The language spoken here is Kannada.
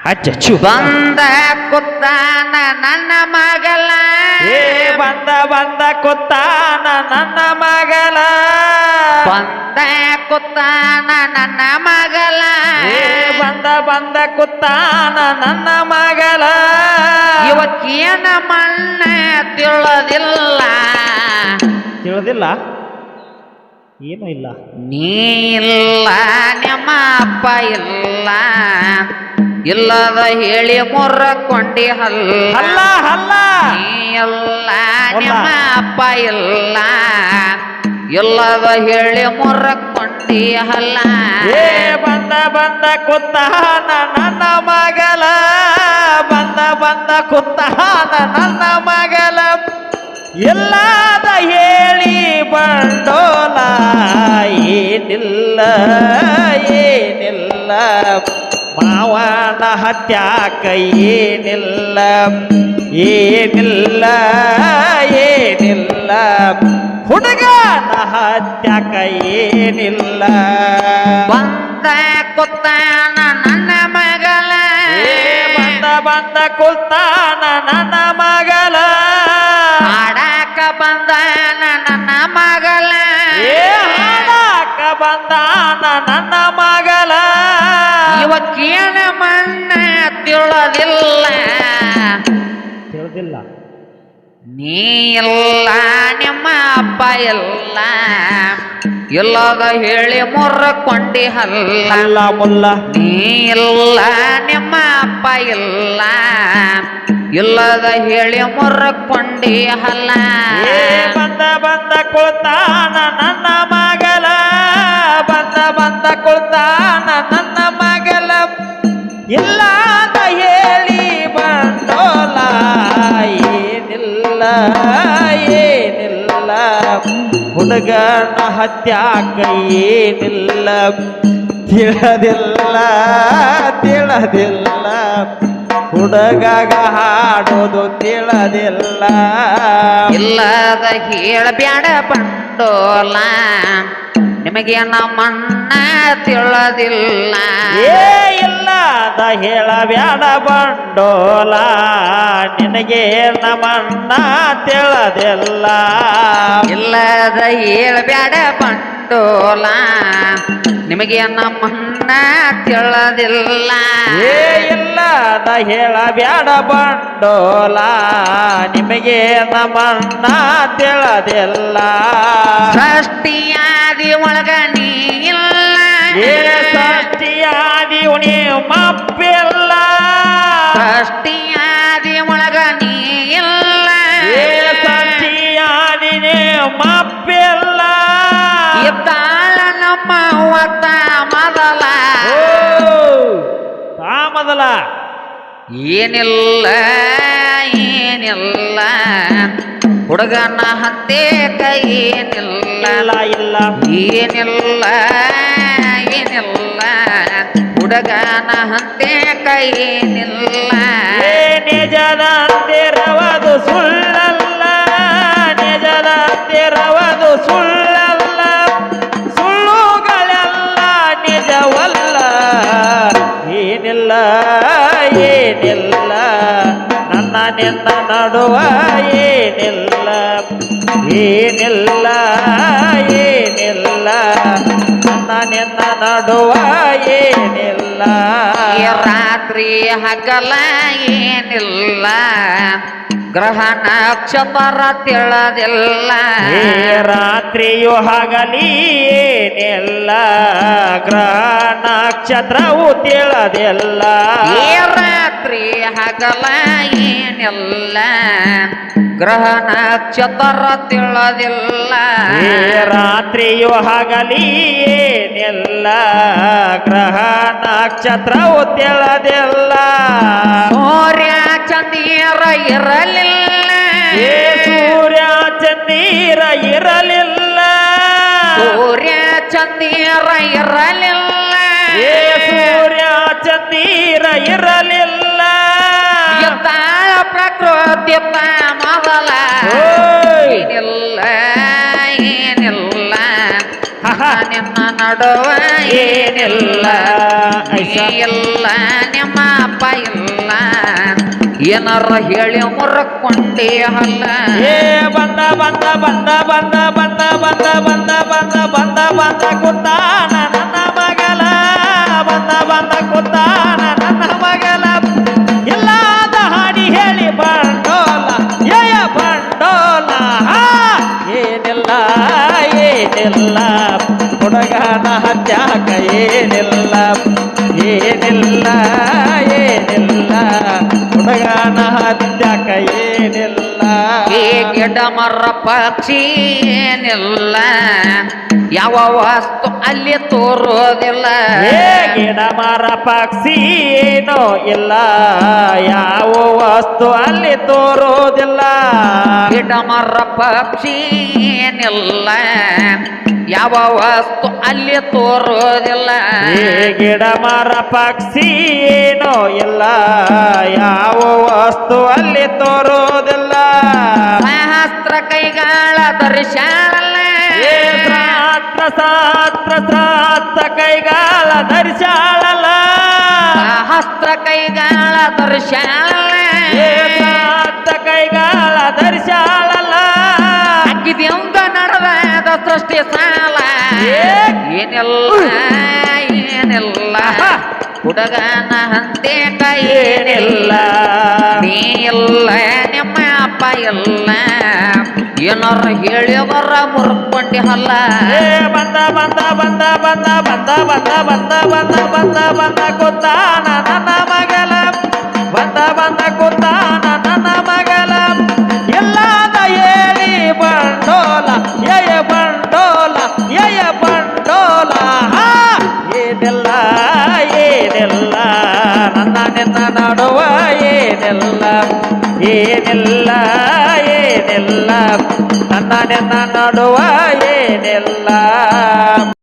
ಹಚ್ಚು ಬಂದ ಕುತ್ತಾನ ನನ್ನ ಮಗಲ ಬಂದ ಕುತ್ತಾನ ನನ್ನ ಮಗಲ ಬಂದ ಕುತ್ತಾನ ನನ್ನ ಮಗಲ ಬಂದ ಕುತ್ತಾನ ನನ್ನ ಮಗಲ ಇವಕ್ಕೇನ ಮಣ್ಣ ತಿಳಿದಿಲ್ಲ ಏನೂ ಇಲ್ಲ ನೀಲ್ಲ ನಿಮ್ಮ ಅಪ್ಪ ಇಲ್ಲ ಇಲ್ಲದ ಹೇಳಿ ಮುರ್ಕೊಂಡಿ ಹಲ್ಲ ನೀಲ್ಲ ನಿಮ್ಮ ಅಪ್ಪ ಇಲ್ಲ ಇಲ್ಲದ ಹೇಳಿ ಮುರ್ಕೊಂಡಿ ಹಲ್ಲ ಬಂದ ಕುತ್ತಾನ ನನ್ನ ಮಗಲ ಬಂದ ಕುತ್ತಾನ ನನ್ನ ಮಗಲ ಎಲ್ಲಾದ ಹೇಳಿ ಬಂಡೋಲ ಏನಿಲ್ಲ ಮಾವನ ಹತ್ಯಾಕ ಏನಿಲ್ಲ ಹುಡುಗನ ಹತ್ಯಾಕ ಏನಿಲ್ಲ ಬಂದ ಕುತ್ತಾನ ನನ್ನ ಮಗಲ ಬಂದ ಕುತ್ತಾನ ನನ್ನ ಮಗಲ ಹಾಡಾಕ ಬಂದಾನ ನನ್ನ ಮಗಲ ಹಾಡಾಕ ಬಂದಾನ ನನ್ನ ಮಗಲ ಇವಕ್ಕೇನ ಮಣ್ಣ ತಿಳಿದಿಲ್ಲ ನೀ ಇಲ್ಲ ನಿಮ್ಮ ಅಪ್ಪ ಇಲ್ಲ ಇಲ್ಲದ ಹೇಳಿ ಮುರ್ಕೊಂಡಿ ಹಲ್ಲ ಮುಲ್ಲ ನೀ ಇಲ್ಲ ನಿಮ್ಮ ಅಪ್ಪ ಇಲ್ಲ ಇಲ್ಲದ ಹೇಳಿ ಮುರ್ಕೊಂಡಿ ಹಲ್ಲ ಬಂದ ಕುಳ್ತಾನ ನನ್ನ ಮಗಲ ಬಂದ ಕುಳ್ತಾನ ನನ್ನ ಮಗಲ ಇಲ್ಲದ ಹೇಳಿ ಬಂಡೋಲ ಏನಿಲ್ಲ ಹುಡುಗನ ಹತ್ಯಾಕ ಏನಿಲ್ಲ ತಿಳಿದಿಲ್ಲ ಹುಡುಗಾಗ ಹಾಡೋದು ತಿಳಿದಿಲ್ಲ ಇಲ್ಲದ ಹೇಳಬ್ಯಾಡ ಬಂಡೋಲ ನಿಮಗೆ ನಮ್ಮಣ್ಣ ತಿಳಿದಿಲ್ಲ ಇಲ್ಲದ ಹೇಳಬ್ಯಾಡ ಬಂಡೋಲ ನಿನಗೆ ನಮ್ಮಣ್ಣ ತಿಳಿದಿಲ್ಲ ಇಲ್ಲದ ಹೇಳಬ್ಯಾಡ ಬಂಡೋಲ ನಿಮಗೆ ನಮ್ಮಣ್ಣ ತಿಳಿದಿಲ್ಲ ಇಲ್ಲದ ಹೇಳಬ್ಯಾಡ ಬಂಡೋಲ ನಿಮಗೆ ನಮ್ಮಣ್ಣ ತಿಳಿದಿಲ್ಲ ಸೃಷ್ಟಿಯಾದಿ ಒಳಗ ನೀ ಇಲ್ಲ ಸೃಷ್ಟಿಯಾದಿ ಮಪ್ಪಿಲ್ಲ ಸೃಷ್ಟಿಯಾದಿ ಒಳಗ ನೀ ಇಲ್ಲ ಸೃಷ್ಟಿಯಾದಿ ಮಪ್ಪಿಲ್ಲ ಇದ್ದಾಳ ನಮ್ಮ ಅವತ್ತ ಮೊದಲ ಏನಿಲ್ಲ ಹುಡುಗನ ಹಂತೆ ಕೈ ಏನಿಲ್ಲ ಏನಿಲ್ಲ ಹುಡುಗನ ಹಂತೆ ಕೈ ಏನಿಲ್ಲ ನಿಜದಂತಿರವದು ಸುಳ್ಳಲ್ಲ ಸುಳ್ಳಲ್ಲ ಸುಳ್ಳುಗಳೆಲ್ಲ ನಿಜವಲ್ಲ ಏನಿಲ್ಲ ನನ್ನ ನಿನ್ನ ನಡುವ ಏನಿಲ್ಲ ನನ್ನ ನಿನ್ನ ನಡುವ ಏನಿಲ್ಲ ರಾತ್ರಿ ಹಗಲ ಏನಿಲ್ಲ ಗ್ರಹ ನಕ್ಷತ್ರ ತಿಳಿದಿಲ್ಲ ರಾತ್ರಿಯು ಹಗಲಿ ಏನಿಲ್ಲ ಗ್ರಹ ನಕ್ಷತ್ರವು ತಿಳಿದಿಲ್ಲ ರಾತ್ರಿ ಹಗಲ ಏನಿಲ್ಲ ಗ್ರಹ ನಕ್ಷತ್ರ ತಿಳಿದಿಲ್ಲ ರಾತ್ರಿಯು ಹಗಲಿ ಏನಿಲ್ಲ ಗ್ರಹ ನಕ್ಷತ್ರವು ತಿಳಿದಿಲ್ಲ ಸೂರ್ಯ ಚಂದಿರ ಇರಲಿಲ್ಲ ಸೂರ್ಯ ಚಂದಿರ ಇರಲಿಲ್ಲ ಸೂರ್ಯ ಚಂದಿರ ಇರಲಿಲ್ಲ ಸೂರ್ಯ ಚಂದಿರ ಇರಲಿಲ್ಲ ಎತ್ತಾಳ ಪ್ರಕೃತಿ ಮೊದಲ ಏನಿಲ್ಲ ನಿನ್ನ ನಡುವ ಏನಿಲ್ಲ ನೀ ಇಲ್ಲ ನಿಮ್ಮ ಅಪ್ಪ ಇಲ್ಲ ಏನಾರ ಹೇಳಿ ಮುರ್ಕೊಂಡಿ ಹಲ್ಲ ಏ ಬಂದ ಬಂದ ಬಂದ ಬಂದ ಬಂದ ಬಂದ ಬಂದ ಬಂದ ಬಂದ ಬಂದ ಕುತ್ತಾನ ನನ್ನ ಮಗಲ ಬಂದ ಬಂದ ಕುತ್ತಾನ ನನ್ನ ಮಗಲ ಎಲ್ಲಾದ ಹಾಡಿ ಹೇಳಿ ಬಂಡೋಲ ಏಯ ಬಂಡೋಲ ಏನಿಲ್ಲ ಏನಿಲ್ಲ ಹುಡುಗನ ಹತ್ಯಾಕ ಏನಿಲ್ಲ ಏನಿಲ್ಲ ಏನಿಲ್ಲ ಹುಡುಗನ ಹತ್ಯಾಕ ಏನಿಲ್ಲ ಈ ಗಿಡ ಮರ ಪಕ್ಷಿ ಏನಿಲ್ಲ ಯಾವ ವಸ್ತು ಅಲ್ಲಿ ತೋರೋದಿಲ್ಲ ಏ ಗಿಡ ಮರ ಪಕ್ಷಿ ಏನೋ ಇಲ್ಲ ಯಾವ ವಸ್ತು ಅಲ್ಲಿ ತೋರೋದಿಲ್ಲ ಗಿಡ ಮರ ಪಕ್ಷಿ ಏನಿಲ್ಲ ಯಾವ ವಸ್ತು ಅಲ್ಲಿ ತೋರೋದಿಲ್ಲ ಏ ಗಿಡ ಮರ ಪಕ್ಷಿ ಏನೋ ಇಲ್ಲ ಯಾವ ವಸ್ತು ಅಲ್ಲಿ ತೋರೋದಿಲ್ಲ ಸಹಸ್ರ ಕೈಗಳ ದರ್ಶನ ಏ ಸಾತ್ರ ಸಾತ್ರ ಸಾತ್ರ ಕೈಗಾಲ ಧರಿಸಾಳಲ್ಲ ಸಹಸ್ರ ಕೈಗಳ ದರ್ಶನ ಏ ಸಾತ್ರ ಕೈಗಾಲ ಧರಿಸಾಳಲ್ಲ ಅಕ್ಕಿದೆಂದ ನಡೆದ ಸೃಷ್ಟಿ ಸಾಲ ಏನಿಲ್ಲ ಏನಿಲ್ಲ ಹುಡುಗನ ಹಂತೆ ಏನಿಲ್ಲ ನೀ ಇಲ್ಲ ನಿಮ್ಮ ಅಪ್ಪ ಇಲ್ಲ ಏನಾರ ಹೇಳಿವರ ಮುರ್ಕೊಂಡಿ ಹಲ್ಲ ಏ ಬಂದ ಬಂದ ಬಂದ ಬಂದ ಬಂದ ಬಂದ ಬಂದ ಬಂದ ಬಂದ ಬಂದ ಕುತ್ತಾನ ನನ್ನ ಮಗಲ ಬಂದ ಬಂದ ಕುತ್ತಾನ ನನ್ನ ಮಗಲ ಎಲ್ಲಾದ ಹೇಳಿ ಬಂಡೋಲ ಎಯ ಬಂಡೋಲ ಎಯ ಬಂಡೋಲ ಏನಿಲ್ಲ ಏನಿಲ್ಲ ನನ್ನ ನಿನ್ನ ನಡುವ ಏನಿಲ್ಲ ಏನಿಲ್ಲ ಏನಿಲ್ಲ ನನ್ನ ನಿನ್ನ ನಡುವ ಏನಿಲ್ಲ